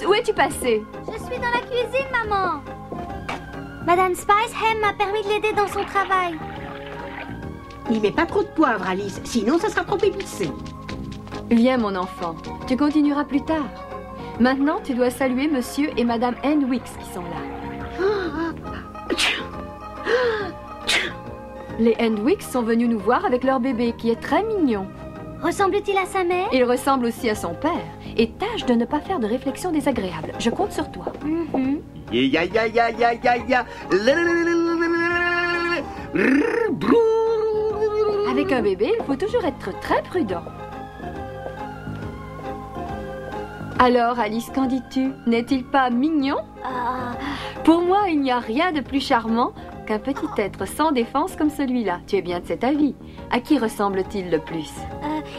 où es-tu passée? Je suis dans la cuisine, maman. Madame Spice Ham m'a permis de l'aider dans son travail. N'y mets pas trop de poivre, Alice, sinon ça sera trop épicé. Viens, mon enfant. Tu continueras plus tard. Maintenant, tu dois saluer Monsieur et Madame Anne Wicks qui sont là. Les Anne Wicks sont venus nous voir avec leur bébé, qui est très mignon. Ressemble-t-il à sa mère? Il ressemble aussi à son père. Et tâche de ne pas faire de réflexions désagréables. Je compte sur toi. Ya ya ya ya ya ya. Avec un bébé, il faut toujours être très prudent. Alors, Alice, qu'en dis-tu? N'est-il pas mignon? Pour moi, il n'y a rien de plus charmant qu'un petit être sans défense comme celui-là. Tu es bien de cet avis. À qui ressemble-t-il le plus?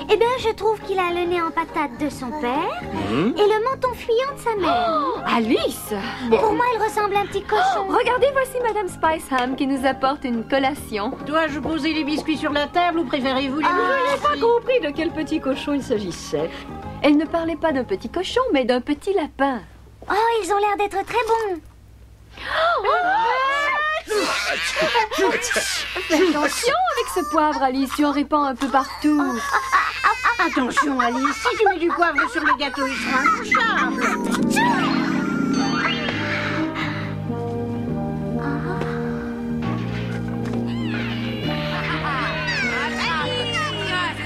Eh bien, je trouve qu'il a le nez en patate de son père et le menton fuyant de sa mère. Alice! Pour moi, il ressemble à un petit cochon. Regardez, voici Madame Spice Ham qui nous apporte une collation. Dois-je poser les biscuits sur la table ou préférez-vous les Je n'ai pas compris de quel petit cochon il s'agissait. Elle ne parlait pas d'un petit cochon, mais d'un petit lapin. Oh, ils ont l'air d'être très bons. Fais attention avec ce poivre, Alice, tu en répands un peu partout. Attention, Alice, si tu mets du poivre sur le gâteau, il sera intouchable.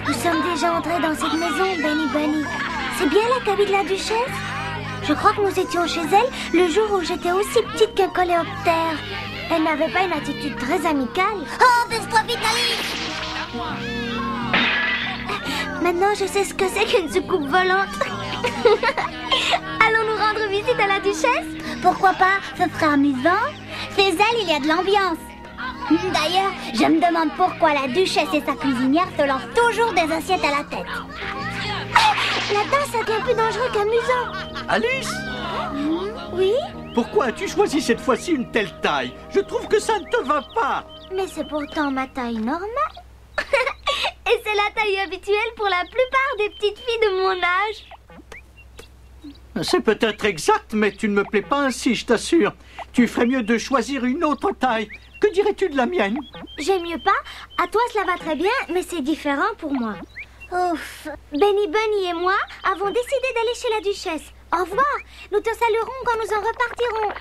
Nous sommes déjà entrés dans cette maison, Benny Bunny. C'est bien la cabine de la duchesse? Je crois que nous étions chez elle le jour où j'étais aussi petite qu'un coléoptère. Elle n'avait pas une attitude très amicale. Oh, baisse-toi vite, Alice! Maintenant, je sais ce que c'est qu'une soucoupe volante. Allons-nous rendre visite à la duchesse? Pourquoi pas? Ce serait amusant. Chez elle, il y a de l'ambiance. D'ailleurs, je me demande pourquoi la duchesse et sa cuisinière se lancent toujours des assiettes à la tête. Là-dedans, ça devient plus dangereux qu'amusant. Alice, Oui? pourquoi as-tu choisi cette fois-ci une telle taille? Je trouve que ça ne te va pas. Mais c'est pourtant ma taille normale. Et c'est la taille habituelle pour la plupart des petites filles de mon âge. C'est peut-être exact, mais tu ne me plais pas ainsi, je t'assure. Tu ferais mieux de choisir une autre taille. Que dirais-tu de la mienne? J'aime mieux pas. À toi, cela va très bien, mais c'est différent pour moi. Ouf. Benny Bunny et moi avons décidé d'aller chez la duchesse. Au revoir. Nous te saluerons quand nous en repartirons.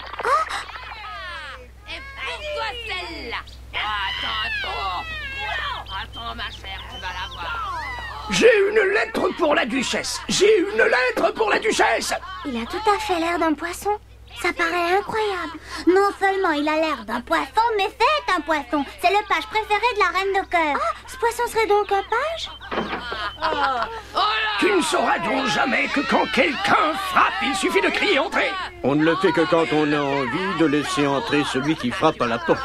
Et pour toi celle-là. Attends, ma chère, tu vas la voir. J'ai une lettre pour la duchesse. J'ai une lettre pour la duchesse. Il a tout à fait l'air d'un poisson. Ça paraît incroyable. Non seulement il a l'air d'un poisson, mais c'est un poisson. C'est le page préféré de la reine de cœur. Ah, ce poisson serait donc un page? Tu ne sauras donc jamais que quand quelqu'un frappe, il suffit de crier entrer. On ne le fait que quand on a envie de laisser entrer celui qui frappe à la porte.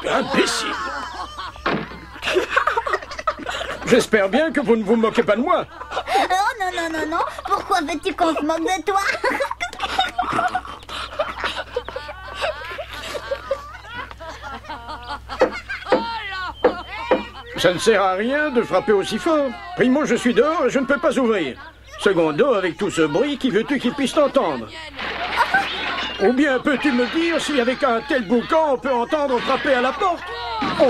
Imbécile. J'espère bien que vous ne vous moquez pas de moi. Oh non. Pourquoi veux-tu qu'on se moque de toi? Ça ne sert à rien de frapper aussi fort. Primo, je suis dehors et je ne peux pas ouvrir. Secondo, avec tout ce bruit, qui veux-tu qu'il puisse t'entendre? Ou bien peux-tu me dire si avec un tel boucan on peut entendre frapper à la porte? Oh!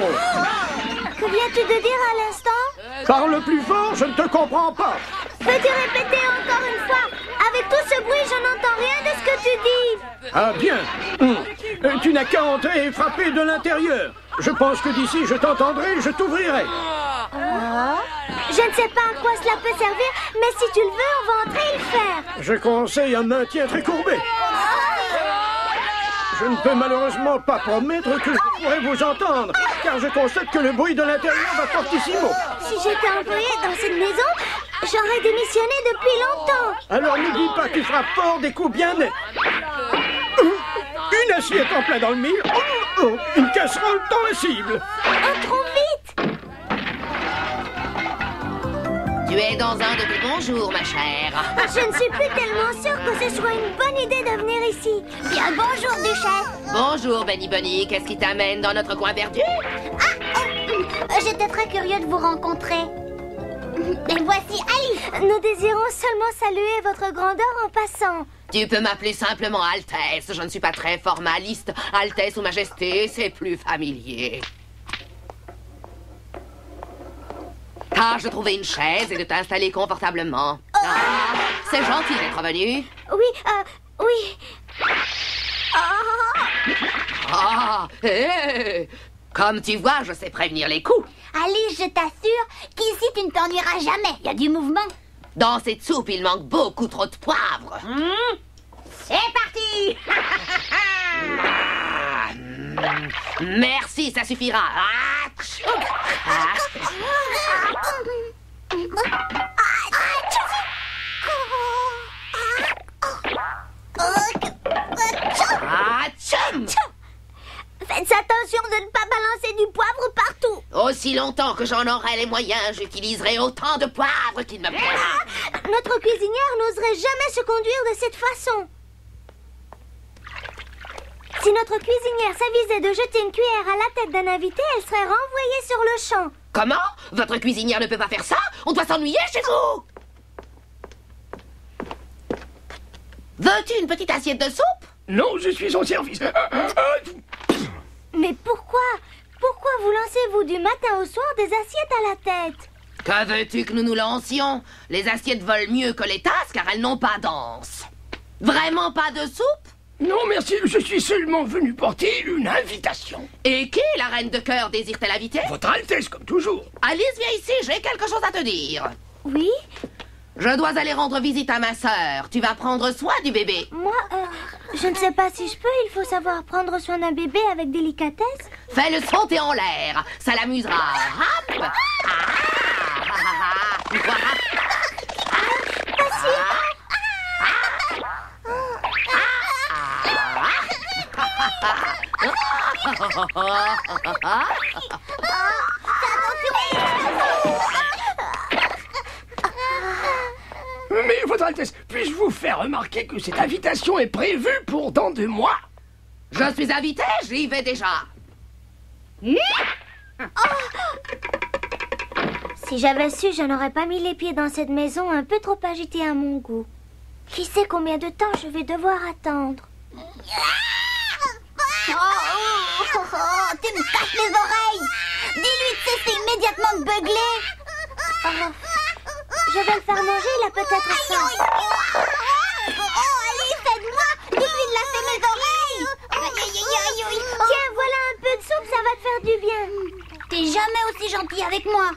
Que viens-tu de dire à l'instant? Parle plus fort, je ne te comprends pas. Peux-tu répéter encore une fois? Avec tout ce bruit, je n'entends rien de ce que tu dis. Ah bien. Tu n'as qu'à entrer et frapper de l'intérieur. Je pense que d'ici je t'entendrai et je t'ouvrirai. Je ne sais pas à quoi cela peut servir, mais si tu le veux, on va entrer et le faire. Je conseille un maintien très courbé. Je ne peux malheureusement pas promettre que je pourrai vous entendre, car je constate que le bruit de l'intérieur va fortissimo. Si j'étais employée dans cette maison, j'aurais démissionné depuis longtemps. Alors n'oublie pas qu'il frappe fort des coups bien nets. Une assiette en plein dans le mille. Une casserole dans la cible. Oh, trop vite. Tu es dans un de tes bons jours, ma chère. Je ne suis plus tellement sûre que ce soit une bonne idée de venir ici. Bien, bonjour, duchesse. Bonjour, Benny Bunny. Qu'est-ce qui t'amène dans notre coin perdu? J'étais très curieux de vous rencontrer. Et voici Alice. Nous désirons seulement saluer votre grandeur en passant. Tu peux m'appeler simplement Altesse. Je ne suis pas très formaliste. Altesse ou Majesté, c'est plus familier. Tâche de trouver une chaise et de t'installer confortablement. Ah, c'est gentil d'être venu. Oui. Ah, comme tu vois, je sais prévenir les coups. Alice, je t'assure qu'ici tu ne t'ennuieras jamais. Il y a du mouvement. Dans cette soupe, il manque beaucoup trop de poivre. C'est parti. Merci, ça suffira. Faites attention de ne pas balancer du poivre partout. Aussi longtemps que j'en aurai les moyens, j'utiliserai autant de poivre qu'il me plaira. Notre cuisinière n'oserait jamais se conduire de cette façon. Si notre cuisinière s'avisait de jeter une cuillère à la tête d'un invité, elle serait renvoyée sur le champ. Comment? Votre cuisinière ne peut pas faire ça? On doit s'ennuyer chez vous. Veux-tu une petite assiette de soupe? Non, je suis en service. Mais pourquoi vous lancez-vous du matin au soir des assiettes à la tête? Que veux-tu que nous nous lancions? Les assiettes volent mieux que les tasses car elles n'ont pas d'anse. Vraiment pas de soupe? Non, merci, je suis seulement venu porter une invitation. Et qui, la reine de cœur, désire-t-elle inviter? Votre Altesse, comme toujours. Alice, viens ici, j'ai quelque chose à te dire. Oui? Je dois aller rendre visite à ma sœur. Tu vas prendre soin du bébé. Moi, je ne sais pas si je peux. Il faut savoir prendre soin d'un bébé avec délicatesse. Fais-le sauter en l'air. Ça l'amusera. Hop! Mais, Votre Altesse, puis-je vous faire remarquer que cette invitation est prévue pour dans 2 mois? Je suis invitée, j'y vais déjà. Si j'avais su, je n'aurais pas mis les pieds dans cette maison un peu trop agitée à mon goût. Qui sait combien de temps je vais devoir attendre? Tu me casses les oreilles! Dis-lui de cesser immédiatement de beugler! Je vais le faire manger, il a peut-être faim. Alice, aide-moi! Dis-lui de lasser mes oreilles! Tiens, voilà un peu de soupe, ça va te faire du bien. T'es jamais aussi gentil avec moi.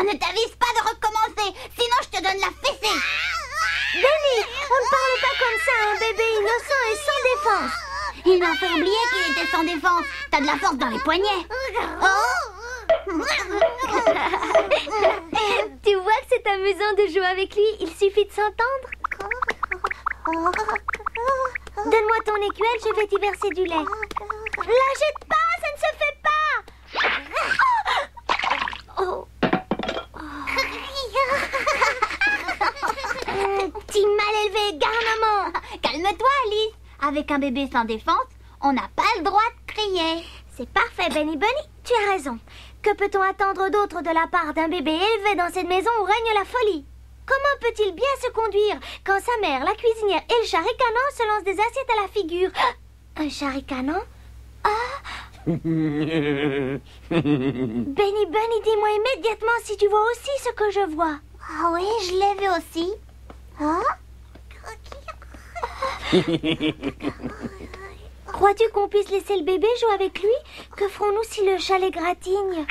Ne t'avise pas de recommencer, sinon je te donne la fessée. Benny, on ne parle pas comme ça à un bébé innocent et sans défense. Il m'a fait oublier qu'il était sans défense. T'as de la force dans les poignets. Tu vois que c'est amusant de jouer avec lui. Il suffit de s'entendre. Donne-moi ton écuelle, je vais t'y verser du lait. La jette pas, ça ne se fait pas. Petit mal élevé, garnement. Calme-toi, Alice. Avec un bébé sans défense, on n'a pas le droit de crier. C'est parfait, Benny Bunny. Tu as raison. Que peut-on attendre d'autre de la part d'un bébé élevé dans cette maison où règne la folie? Comment peut-il bien se conduire quand sa mère, la cuisinière et le chat ricanant se lancent des assiettes à la figure? Un chat ricanant? Benny Bunny, dis-moi immédiatement si tu vois aussi ce que je vois. Ah oui, je l'ai vu aussi. Crois-tu qu'on puisse laisser le bébé jouer avec lui? Que ferons-nous si le chat l'égratigne?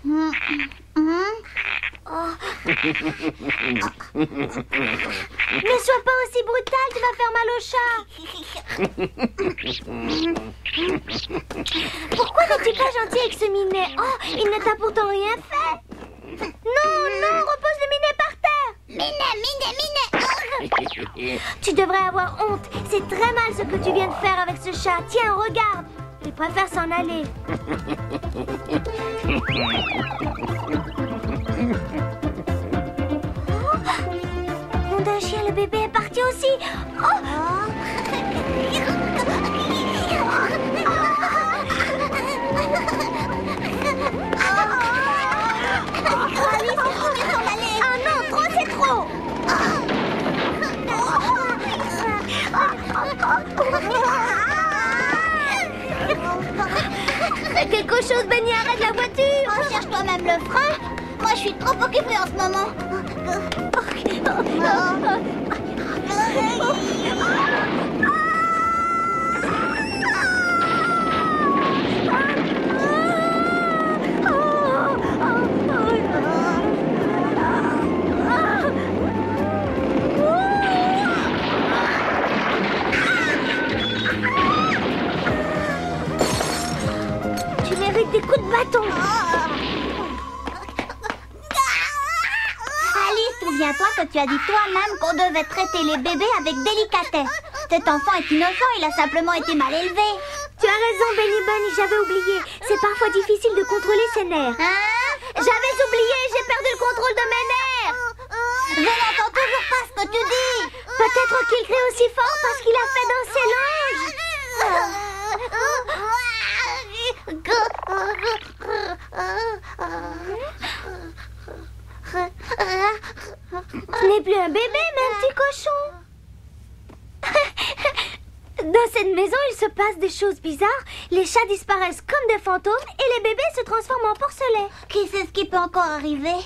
Ne sois pas aussi brutal, tu vas faire mal au chat. Pourquoi n'es-tu pas gentil avec ce minet? Oh, il ne t'a pourtant rien fait. Non, repose le minet par terre. Minet. Tu devrais avoir honte. C'est très mal ce que tu viens de faire avec ce chat. Tiens, regarde. Il préfère s'en aller. Nom d'un chien, le bébé est parti aussi. Oh. suis trop occupée en ce moment. Tu mérites des coups de bâton. Alice, souviens-toi que tu as dit toi-même qu'on devait traiter les bébés avec délicatesse. Cet enfant est innocent, il a simplement été mal élevé. Tu as raison, Benny Bunny, j'avais oublié. C'est parfois difficile de contrôler ses nerfs. Hein? J'avais oublié, j'ai perdu le contrôle de mes nerfs. Je n'entends toujours pas ce que tu dis. Peut-être qu'il crie aussi fort parce qu'il a fait danser l'ange. Ce n'est plus un bébé, mais un petit cochon. Dans cette maison, il se passe des choses bizarres. Les chats disparaissent comme des fantômes et les bébés se transforment en porcelet. Qui sait ce qui peut encore arriver?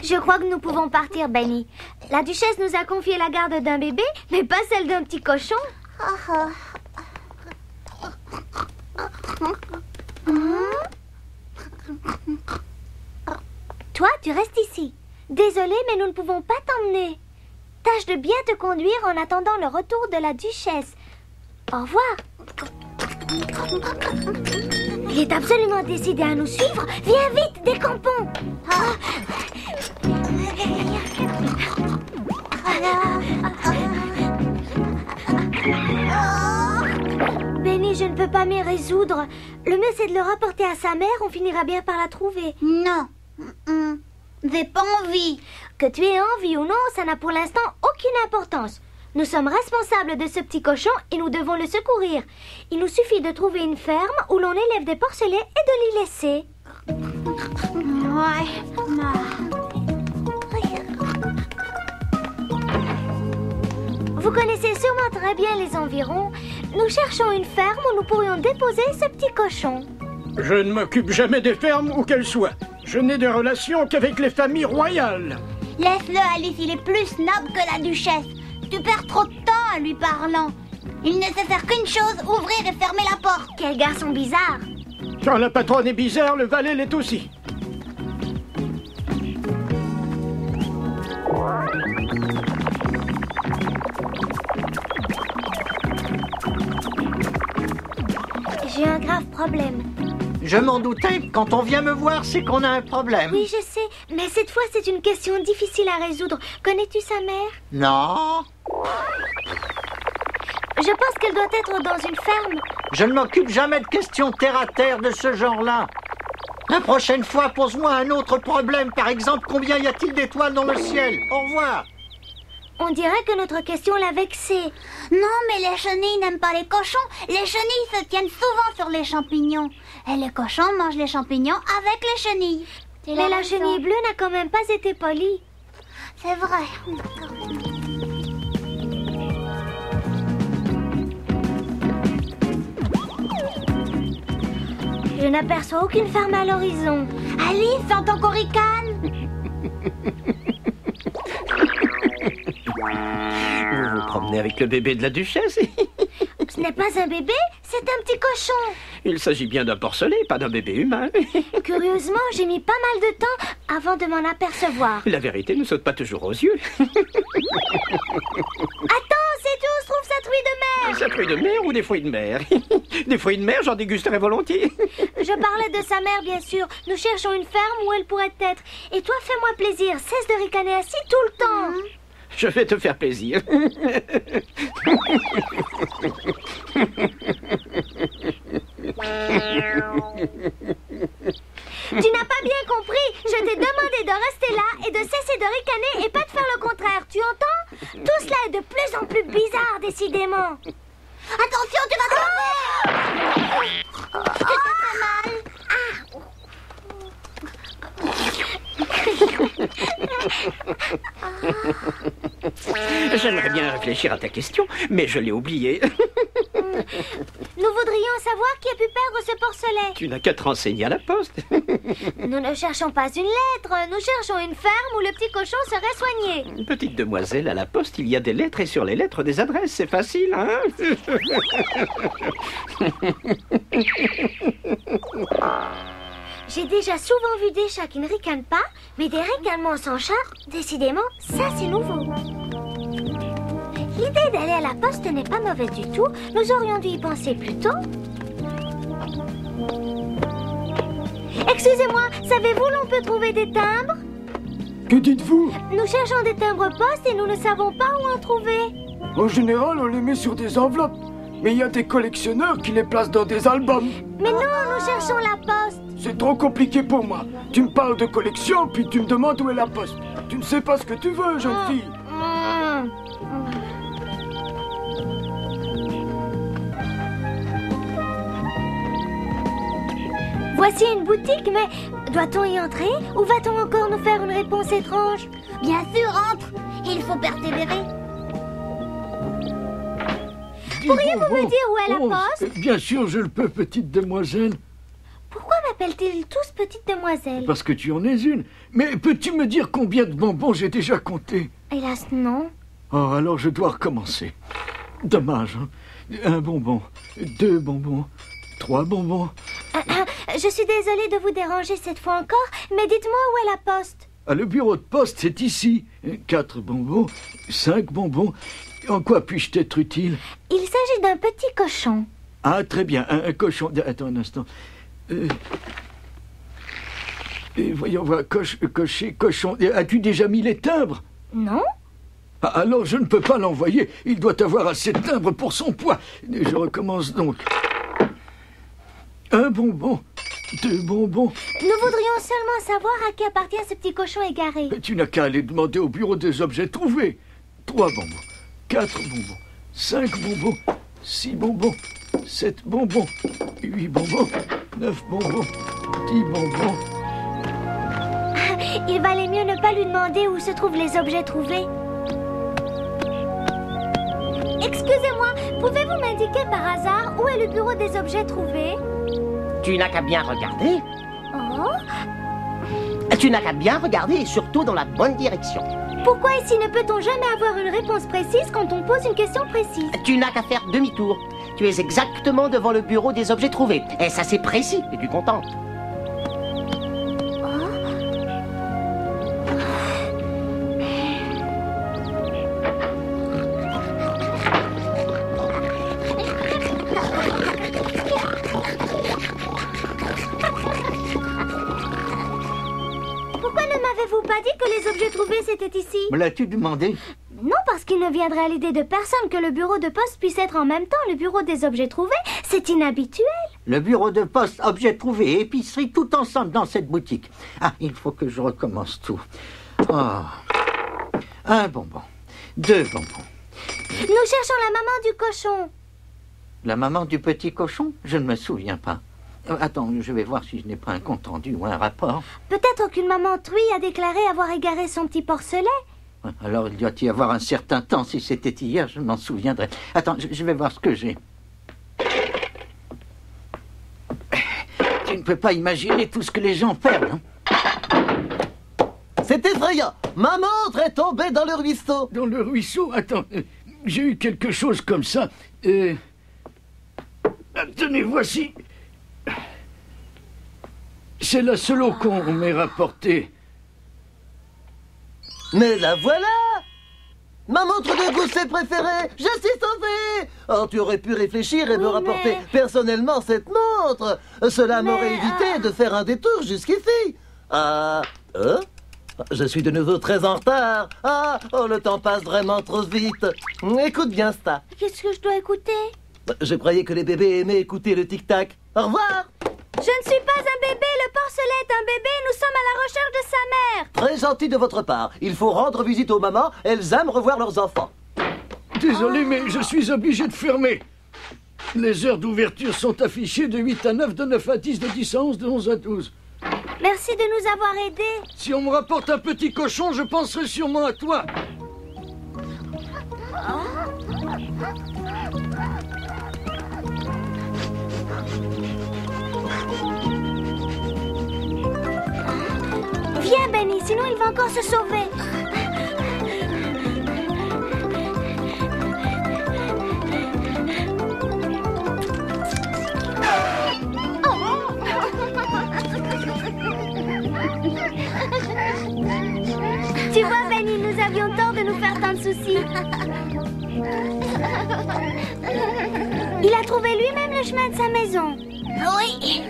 Je crois que nous pouvons partir, Benny. La duchesse nous a confié la garde d'un bébé, mais pas celle d'un petit cochon. Toi, tu restes ici. Désolée, mais nous ne pouvons pas t'emmener. Tâche de bien te conduire en attendant le retour de la duchesse. Au revoir. Il est absolument décidé à nous suivre. Viens vite, décampons. Benny, je ne peux pas m'y résoudre. Le mieux, c'est de le rapporter à sa mère. On finira bien par la trouver. Non. J'ai pas envie. Que tu aies envie ou non, ça n'a pour l'instant aucune importance. Nous sommes responsables de ce petit cochon et nous devons le secourir. Il nous suffit de trouver une ferme où l'on élève des porcelets et de l'y laisser. Vous connaissez sûrement très bien les environs. Nous cherchons une ferme où nous pourrions déposer ce petit cochon. Je ne m'occupe jamais des fermes où qu'elles soient. Je n'ai de relations qu'avec les familles royales. Laisse-le, Alice, il est plus snob que la duchesse. Tu perds trop de temps en lui parlant. Il ne sait faire qu'une chose, ouvrir et fermer la porte. Quel garçon bizarre. Quand la patronne est bizarre, le valet l'est aussi. J'ai un grave problème. Je m'en doutais, quand on vient me voir, c'est qu'on a un problème. Oui, je sais, mais cette fois, c'est une question difficile à résoudre. Connais-tu sa mère? Non. Je pense qu'elle doit être dans une ferme. Je ne m'occupe jamais de questions terre-à-terre de ce genre-là. La prochaine fois, pose-moi un autre problème. Par exemple, combien y a-t-il d'étoiles dans le ciel? Au revoir. On dirait que notre question l'a vexée. Non, mais les chenilles n'aiment pas les cochons. Les chenilles se tiennent souvent sur les champignons. Et les cochons mangent les champignons avec les chenilles. Mais la chenille bleue n'a quand même pas été polie. C'est vrai. Je n'aperçois aucune ferme à l'horizon. Alice, j'entends qu'on ricane. Vous vous promenez avec le bébé de la duchesse? Ce n'est pas un bébé, c'est un petit cochon. Il s'agit bien d'un porcelet, pas d'un bébé humain. Curieusement, j'ai mis pas mal de temps avant de m'en apercevoir. La vérité ne saute pas toujours aux yeux. Attends, sais-tu où se trouve sa truie de mer? Sa truie de mer ou des fruits de mer? Des fruits de mer, j'en dégusterais volontiers. Je parlais de sa mère, bien sûr. Nous cherchons une ferme où elle pourrait être. Et toi, fais-moi plaisir, cesse de ricaner ainsi tout le temps. Je vais te faire plaisir. Tu n'as pas bien compris. Je t'ai demandé de rester là et de cesser de ricaner et pas de faire le contraire. Tu entends? Tout cela est de plus en plus bizarre, décidément. Attention, tu vas tomber. Tu te fais mal. J'aimerais bien réfléchir à ta question, mais je l'ai oubliée. Nous voudrions savoir qui a pu perdre ce porcelet. Tu n'as qu'à te renseigner à la poste. Nous ne cherchons pas une lettre, nous cherchons une ferme où le petit cochon serait soigné. Petite demoiselle, à la poste, il y a des lettres et sur les lettres des adresses. C'est facile, hein? J'ai déjà souvent vu des chats qui ne ricanent pas, mais des ricanements sans chat, décidément, ça c'est nouveau. L'idée d'aller à la poste n'est pas mauvaise du tout. Nous aurions dû y penser plus tôt. Excusez-moi, savez-vous où l'on peut trouver des timbres? Que dites-vous? Nous cherchons des timbres poste et nous ne savons pas où en trouver. En général, on les met sur des enveloppes. Mais il y a des collectionneurs qui les placent dans des albums. Mais non, nous cherchons la poste. C'est trop compliqué pour moi. Tu me parles de collection, puis tu me demandes où est la poste. Tu ne sais pas ce que tu veux, jeune fille. Voici une boutique, mais doit-on y entrer ou va-t-on encore nous faire une réponse étrange? Bien sûr, entre. Il faut persévérer. Pourriez-vous me dire où est la poste? Bien sûr, je le peux, petite demoiselle. Pourquoi m'appellent-ils tous petite demoiselle? Parce que tu en es une. Mais peux-tu me dire combien de bonbons j'ai déjà compté? Hélas, non. Oh, alors je dois recommencer. Dommage, hein. 1 bonbon, 2 bonbons, 3 bonbons. Je suis désolée de vous déranger cette fois encore, mais dites-moi où est la poste? Ah, le bureau de poste, c'est ici. 4 bonbons, 5 bonbons. En quoi puis-je t'être utile? Il s'agit d'un petit cochon. Ah, très bien, un cochon. Attends un instant. Voyons voir, cochon. As-tu déjà mis les timbres? Non. Ah, alors je ne peux pas l'envoyer. Il doit avoir assez de timbres pour son poids. Je recommence donc. 1 bonbon, 2 bonbons. Nous voudrions seulement savoir à qui appartient ce petit cochon égaré. Mais tu n'as qu'à aller demander au bureau des objets trouvés. 3 bonbons, 4 bonbons, 5 bonbons, 6 bonbons, 7 bonbons, 8 bonbons, 9 bonbons, 10 bonbons. Il valait mieux ne pas lui demander où se trouvent les objets trouvés. Excusez-moi, pouvez-vous m'indiquer par hasard où est le bureau des objets trouvés? Tu n'as qu'à bien regarder. Oh? Tu n'as qu'à bien regarder et surtout dans la bonne direction. Pourquoi ici ne peut-on jamais avoir une réponse précise quand on pose une question précise? Tu n'as qu'à faire demi-tour. Tu es exactement devant le bureau des objets trouvés. Et ça, c'est précis. Es-tu contente? C'était ici. Me l'as-tu demandé? Non, parce qu'il ne viendrait à l'idée de personne que le bureau de poste puisse être en même temps le bureau des objets trouvés. C'est inhabituel. Le bureau de poste, objets trouvés et épicerie tout ensemble dans cette boutique. Ah, il faut que je recommence tout. Oh. 1 bonbon, 2 bonbons. Nous cherchons la maman du cochon. La maman du petit cochon? Je ne me souviens pas. Attends, je vais voir si je n'ai pas un compte-rendu ou un rapport. Peut-être qu'une maman truie a déclaré avoir égaré son petit porcelet. Alors il doit y avoir un certain temps. Si c'était hier, je m'en souviendrai. Attends, je vais voir ce que j'ai. Tu ne peux pas imaginer tout ce que les gens perdent, hein? C'est effrayant. Ma montre est tombée dans le ruisseau. Dans le ruisseau? Attends, j'ai eu quelque chose comme ça. Tenez, voici. C'est la seule eau qu'on m'ait rapportée. Mais la voilà! Ma montre de gousset préférée! Je suis sauvé! Oh, tu aurais pu réfléchir et me rapporter personnellement cette montre! Cela m'aurait évité de faire un détour jusqu'ici! Je suis de nouveau très en retard! Le temps passe vraiment trop vite! Écoute bien ça! Qu'est-ce que je dois écouter? Je croyais que les bébés aimaient écouter le tic-tac. Au revoir! Je ne suis pas un bébé, le porcelet est un bébé, nous sommes à la recherche de sa mère. Très gentil de votre part. Il faut rendre visite aux mamans, elles aiment revoir leurs enfants. Désolé, mais je suis obligé de fermer. Les heures d'ouverture sont affichées de 8 à 9, de 9 à 10, de 10 à 11, de 11 à 12. Merci de nous avoir aidés. Si on me rapporte un petit cochon, je penserai sûrement à toi. sinon il va encore se sauver. Tu vois, Benny, nous avions tort de nous faire tant de soucis. Il a trouvé lui-même le chemin de sa maison. Oui.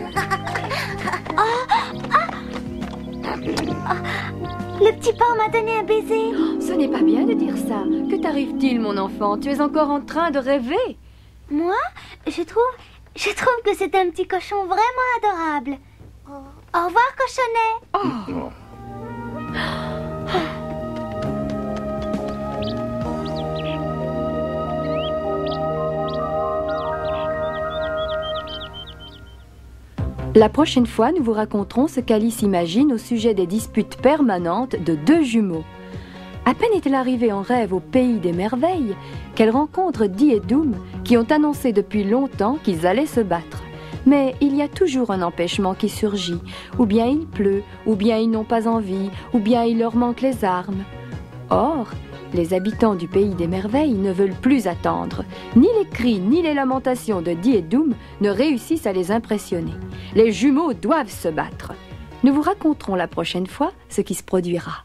Le petit porc m'a donné un baiser. Ce n'est pas bien de dire ça. Que t'arrive-t-il, mon enfant? Tu es encore en train de rêver. Moi, je trouve que c'est un petit cochon vraiment adorable. Au revoir, cochonnet. La prochaine fois, nous vous raconterons ce qu'Alice imagine au sujet des disputes permanentes de deux jumeaux. À peine est-elle arrivée en rêve au pays des merveilles qu'elle rencontre Dee et Doom qui ont annoncé depuis longtemps qu'ils allaient se battre. Mais il y a toujours un empêchement qui surgit. Ou bien il pleut, ou bien ils n'ont pas envie, ou bien il leur manque les armes. Or, les habitants du pays des merveilles ne veulent plus attendre. Ni les cris, ni les lamentations de Dee et Doom ne réussissent à les impressionner. Les jumeaux doivent se battre. Nous vous raconterons la prochaine fois ce qui se produira.